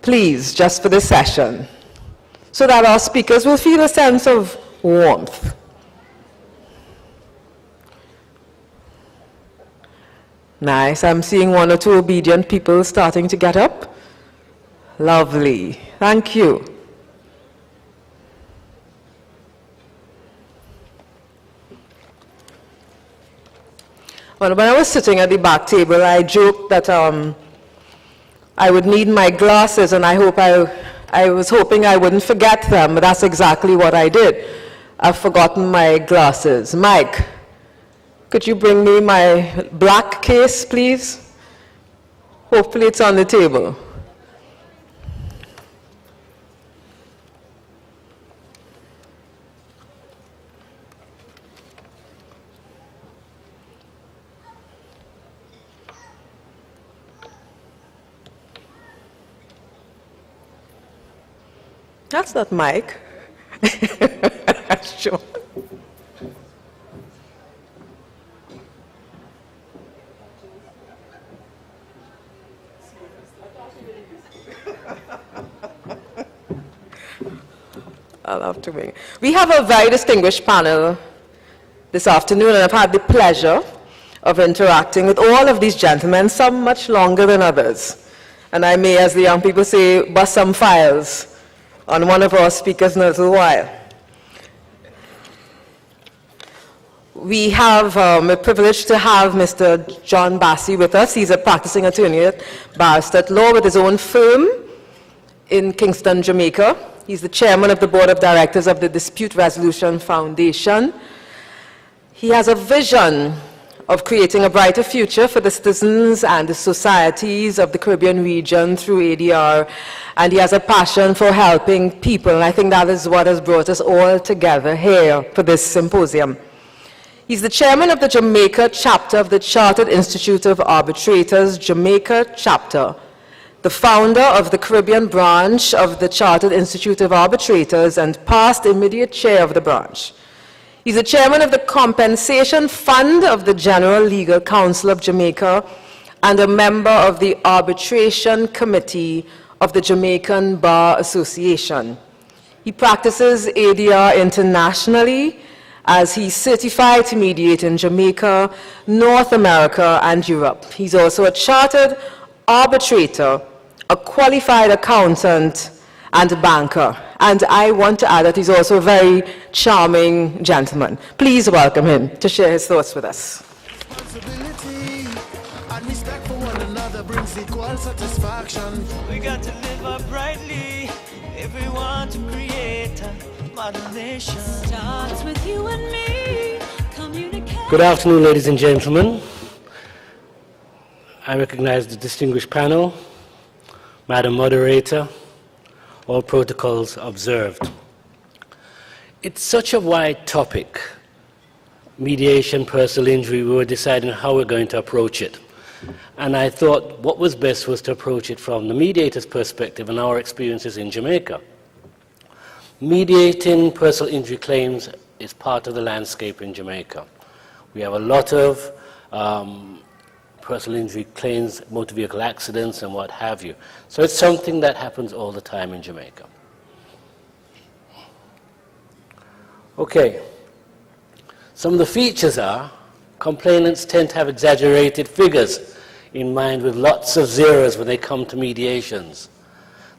please, just for this session, so that our speakers will feel a sense of warmth. Nice. I'm seeing one or two obedient people starting to get up. Lovely. Thank you. Well, when I was sitting at the back table, I joked that I would need my glasses, and I was hoping I wouldn't forget them, but that's exactly what I did. I've forgotten my glasses. Mike, could you bring me my black case, please? Hopefully it's on the table. That's not Mike. Sure. I'll have to wing. We have a very distinguished panel this afternoon, and I've had the pleasure of interacting with all of these gentlemen, some much longer than others. And I may, as the young people say, bust some files on one of our speakers in a little while. We have a privilege to have Mr. John Bassey with us. He's a practicing attorney at barrister at law with his own firm in Kingston, Jamaica. He's the chairman of the board of directors of the Dispute Resolution Foundation. He has a vision of creating a brighter future for the citizens and the societies of the Caribbean region through ADR, and he has a passion for helping people, and I think that is what has brought us all together here for this symposium. He's the chairman of the Jamaica chapter of the Chartered Institute of Arbitrators, Jamaica chapter, the founder of the Caribbean branch of the Chartered Institute of Arbitrators, and past immediate chair of the branch. He's the chairman of the Compensation Fund of the General Legal Council of Jamaica and a member of the Arbitration Committee of the Jamaican Bar Association. He practices ADR internationally as he's certified to mediate in Jamaica, North America, and Europe. He's also a chartered arbitrator, a qualified accountant, and a banker. And I want to add that he's also a very charming gentleman. Please welcome him to share his thoughts with us. Responsibility and respect for one another brings equal satisfaction. We got to live uprightly if we want to create a modern nation. Starts with you and me. Communicate. Good afternoon, ladies and gentlemen. I recognize the distinguished panel, Madam Moderator, all protocols observed. It's such a wide topic, mediation, personal injury. We were deciding how we're going to approach it. And I thought what was best was to approach it from the mediator's perspective and our experiences in Jamaica. Mediating personal injury claims is part of the landscape in Jamaica. We have a lot of personal injury claims, motor vehicle accidents, and what have you. So it's something that happens all the time in Jamaica. Okay. Some of the features are complainants tend to have exaggerated figures in mind with lots of zeros when they come to mediations.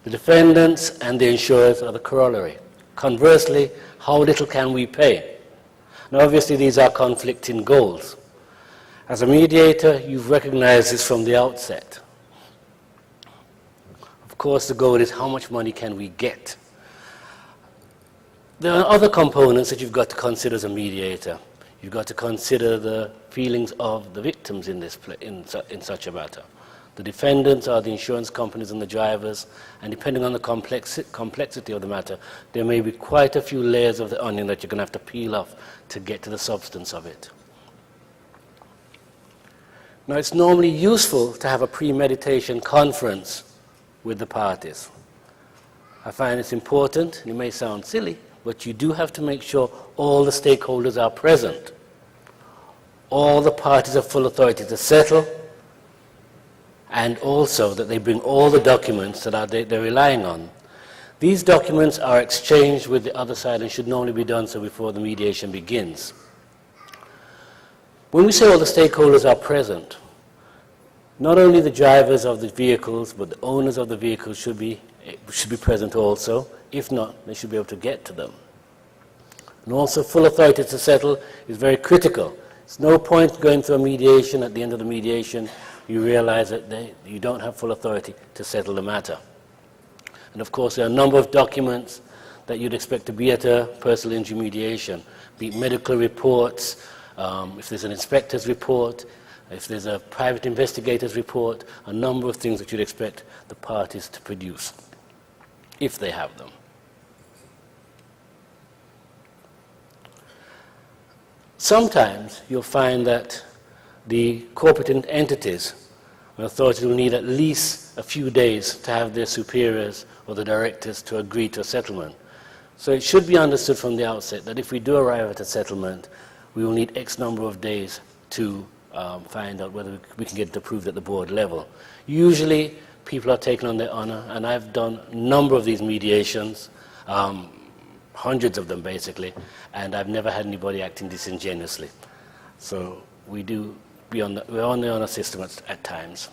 The defendants and the insurers are the corollary. Conversely, how little can we pay? Now, obviously, these are conflicting goals. As a mediator, you've recognized this from the outset. Of course, the goal is how much money can we get? There are other components that you've got to consider as a mediator. You've got to consider the feelings of the victims in such a matter. The defendants are the insurance companies and the drivers, and depending on the complexity of the matter, there may be quite a few layers of the onion that you're going to have to peel off to get to the substance of it. Now, it's normally useful to have a premeditation conference with the parties. I find it's important. It may sound silly, but you do have to make sure all the stakeholders are present. All the parties have full authority to settle, and also that they bring all the documents that they're relying on. These documents are exchanged with the other side and should normally be done so before the mediation begins. When we say all the stakeholders are present, not only the drivers of the vehicles, but the owners of the vehicles should be present also. If not, they should be able to get to them. And also, full authority to settle is very critical. There's no point going through a mediation. At the end of the mediation, you realize that you don't have full authority to settle the matter. And of course, there are a number of documents that you'd expect to be at a personal injury mediation, be it medical reports, if there's an inspector's report, if there's a private investigator's report, a number of things that you'd expect the parties to produce, if they have them. Sometimes you'll find that the corporate entities and authorities will need at least a few days to have their superiors or the directors to agree to a settlement. So it should be understood from the outset that if we do arrive at a settlement, we will need X number of days to find out whether we can get it approved at the board level. Usually people are taken on their honor, and I've done a number of these mediations, hundreds of them basically, and I've never had anybody acting disingenuously. So we're on the honor system at times.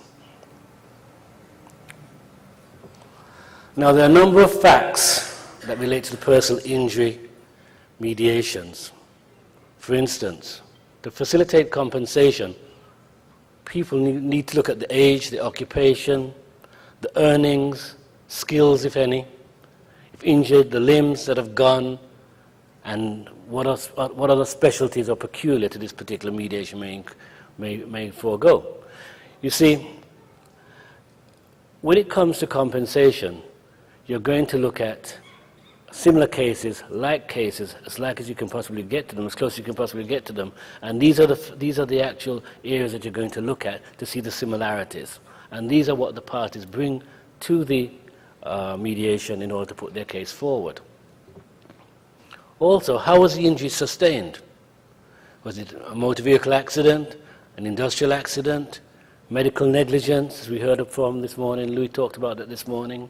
Now there are a number of facts that relate to the personal injury mediations. For instance, to facilitate compensation, people need to look at the age, the occupation, the earnings, skills, if any, if injured, the limbs that have gone, and what other specialties are peculiar to this particular mediation may forego. You see, when it comes to compensation, you're going to look at similar cases, like cases, as like as you can possibly get to them, as close as you can possibly get to them, and these are the actual areas that you're going to look at to see the similarities. And these are what the parties bring to the mediation in order to put their case forward. Also, how was the injury sustained? Was it a motor vehicle accident, an industrial accident, medical negligence, as we heard from this morning? Louis talked about it this morning.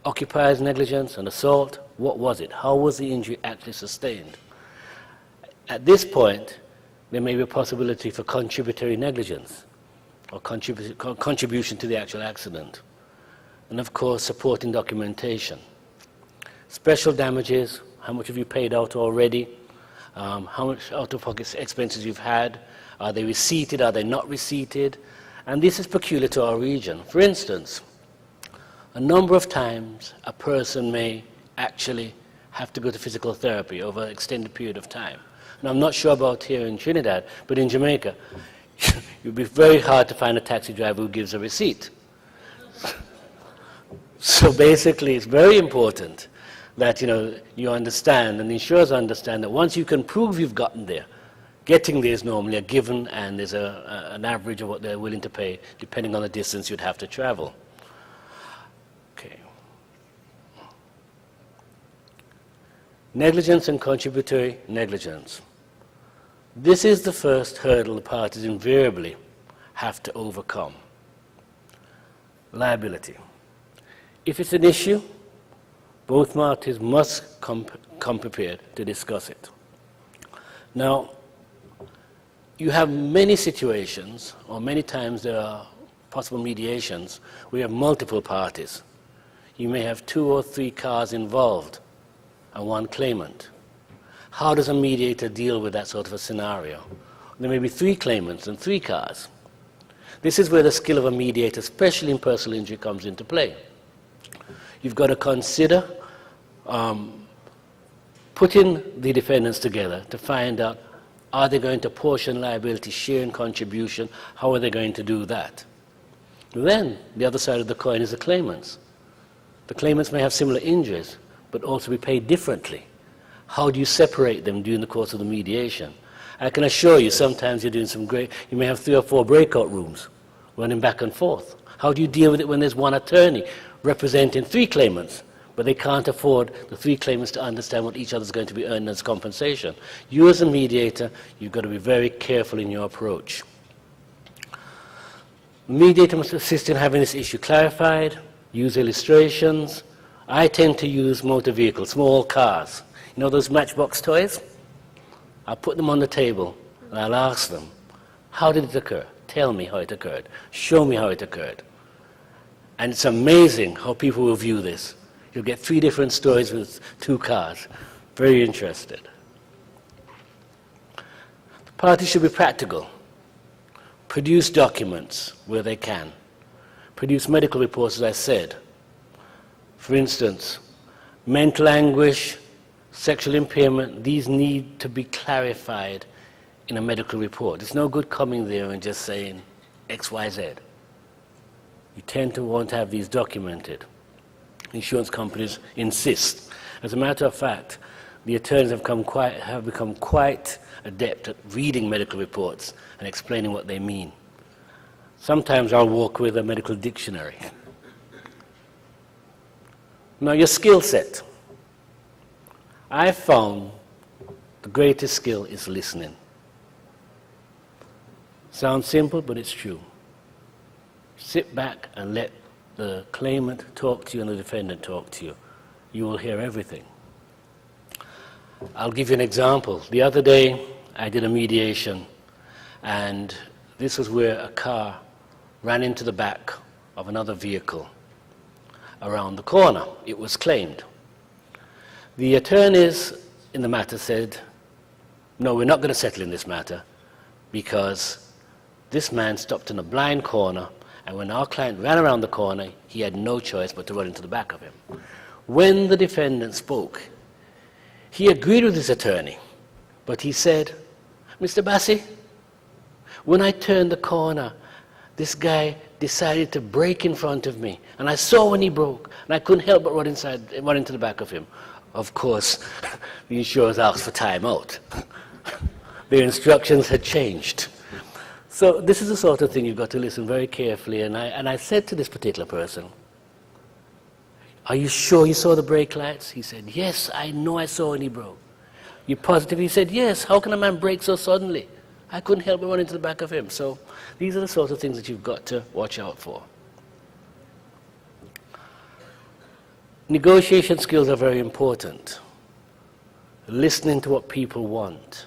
Occupier's negligence, an assault. What was it? How was the injury actually sustained? At this point, there may be a possibility for contributory negligence or contribution to the actual accident. And of course, supporting documentation. Special damages, how much have you paid out already? How much out-of-pocket expenses you've had? Are they receipted? Are they not receipted? And this is peculiar to our region. For instance, a number of times a person may actually have to go to physical therapy over an extended period of time. And I'm not sure about here in Trinidad, but in Jamaica, it would be very hard to find a taxi driver who gives a receipt. So basically, it's very important that you understand, and the insurers understand that once you can prove you've gotten there, getting there is normally a given, and there's an average of what they're willing to pay, depending on the distance you'd have to travel. Okay. Negligence and contributory negligence. This is the first hurdle the parties invariably have to overcome. Liability. If it's an issue, both parties must come prepared to discuss it. Now, you have many situations, or many times there are possible mediations, where you have multiple parties. You may have 2 or 3 cars involved and one claimant. How does a mediator deal with that sort of a scenario? There may be 3 claimants and 3 cars. This is where the skill of a mediator, especially in personal injury, comes into play. You've got to consider putting the defendants together to find out, are they going to portion liability, share in contribution? How are they going to do that? Then, the other side of the coin is the claimants. The claimants may have similar injuries, but also be paid differently. How do you separate them during the course of the mediation? I can assure you, sometimes you're doing you may have 3 or 4 breakout rooms running back and forth. How do you deal with it when there's one attorney representing 3 claimants, but they can't afford the 3 claimants to understand what each other's going to be earning as compensation? You as a mediator, you've got to be very careful in your approach. The mediator must assist in having this issue clarified, use illustrations. I tend to use motor vehicles, small cars. You know those Matchbox toys? I'll put them on the table and I'll ask them, how did it occur? Tell me how it occurred. Show me how it occurred. And it's amazing how people will view this. You'll get 3 different stories with 2 cars. Very interested. The parties should be practical. Produce documents where they can. Produce medical reports, as I said. For instance, mental anguish, sexual impairment, these need to be clarified in a medical report. It's no good coming there and just saying X, Y, Z. You tend to want to have these documented. Insurance companies insist. As a matter of fact, the attorneys have become quite adept at reading medical reports and explaining what they mean. Sometimes I'll walk with a medical dictionary. Now, your skill set. I found the greatest skill is listening. Sounds simple, but it's true. Sit back and let the claimant talk to you and the defendant talk to you. You will hear everything. I'll give you an example. The other day, I did a mediation, and this was where a car ran into the back of another vehicle around the corner. It was claimed. The attorneys in the matter said, no, we're not going to settle in this matter because this man stopped in a blind corner, and when our client ran around the corner, he had no choice but to run into the back of him. When the defendant spoke, he agreed with his attorney, but he said, Mr. Bassi, when I turned the corner, this guy decided to brake in front of me, and I saw when he broke, and I couldn't help but run into the back of him. Of course, the insurers asked for time out. Their instructions had changed. So this is the sort of thing you've got to listen very carefully. And I said to this particular person, are you sure you saw the brake lights? He said, yes, I know I saw when he broke. You positive? He said, yes. How can a man brake so suddenly? I couldn't help but run into the back of him. So these are the sort of things that you've got to watch out for. Negotiation skills are very important. Listening to what people want.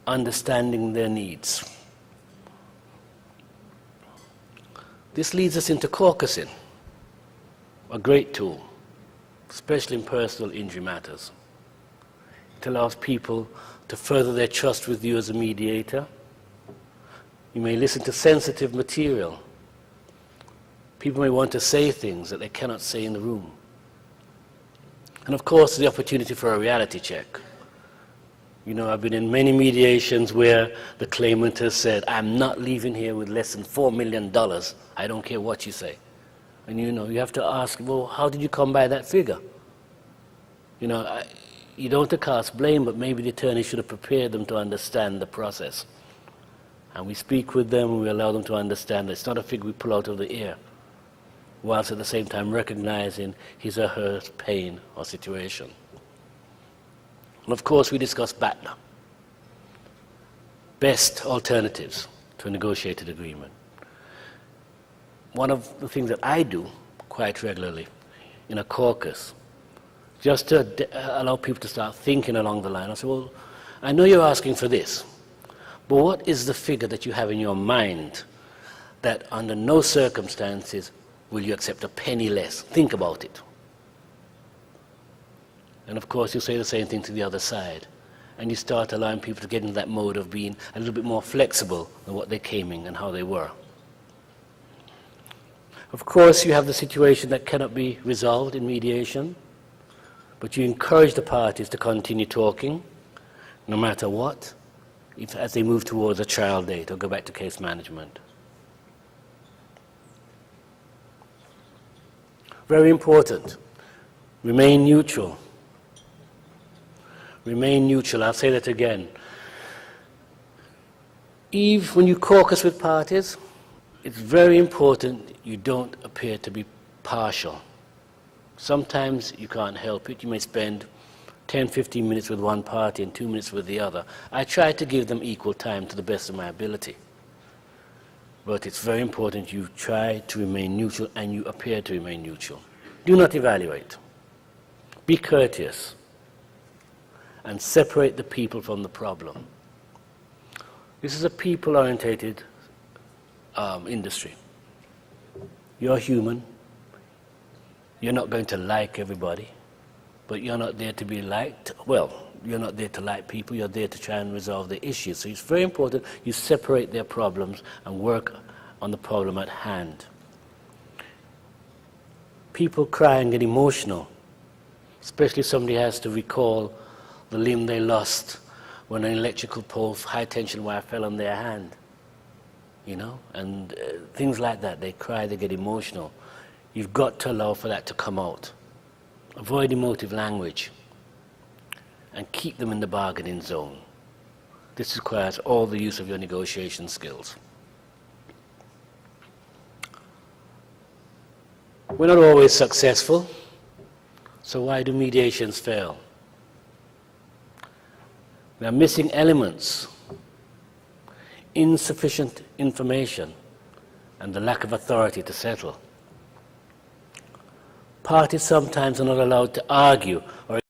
Understanding their needs. This leads us into caucusing, a great tool, especially in personal injury matters. It allows people to further their trust with you as a mediator. You may listen to sensitive material. People may want to say things that they cannot say in the room. And of course, the opportunity for a reality check. You know, I've been in many mediations where the claimant has said, I'm not leaving here with less than $4 million. I don't care what you say. And you know, you have to ask, well, how did you come by that figure? You know, you don't have to cast blame, but maybe the attorney should have prepared them to understand the process. And we speak with them and we allow them to understand that it's not a figure we pull out of the air, whilst at the same time recognizing his or her pain or situation. And of course, we discuss BATNA, best alternatives to a negotiated agreement. One of the things that I do quite regularly in a caucus, just to allow people to start thinking along the line, I say, well, I know you're asking for this, but what is the figure that you have in your mind that under no circumstances will you accept a penny less? Think about it. And of course, you say the same thing to the other side. And you start allowing people to get into that mode of being a little bit more flexible than what they came in and how they were. Of course, you have the situation that cannot be resolved in mediation, but you encourage the parties to continue talking, no matter what, as they move towards a trial date or go back to case management. Very important. Remain neutral. Remain neutral. I'll say that again. Eve, when you caucus with parties, it's very important you don't appear to be partial. Sometimes you can't help it. You may spend 10, 15 minutes with one party and 2 minutes with the other. I try to give them equal time to the best of my ability. But it's very important you try to remain neutral and you appear to remain neutral. Do not evaluate. Be courteous. And separate the people from the problem. This is a people-orientated industry. You're human. You're not going to like everybody, but you're not there to be liked. Well, you're not there to like people. You're there to try and resolve the issues. So it's very important you separate their problems and work on the problem at hand. People cry and get emotional, especially if somebody has to recall the limb they lost when an electrical pole, high-tension wire fell on their hand. You know, and things like that. They cry, they get emotional. You've got to allow for that to come out. Avoid emotive language and keep them in the bargaining zone. This requires all the use of your negotiation skills. We're not always successful, so why do mediations fail? We are missing elements, insufficient information, and the lack of authority to settle. Parties sometimes are not allowed to argue or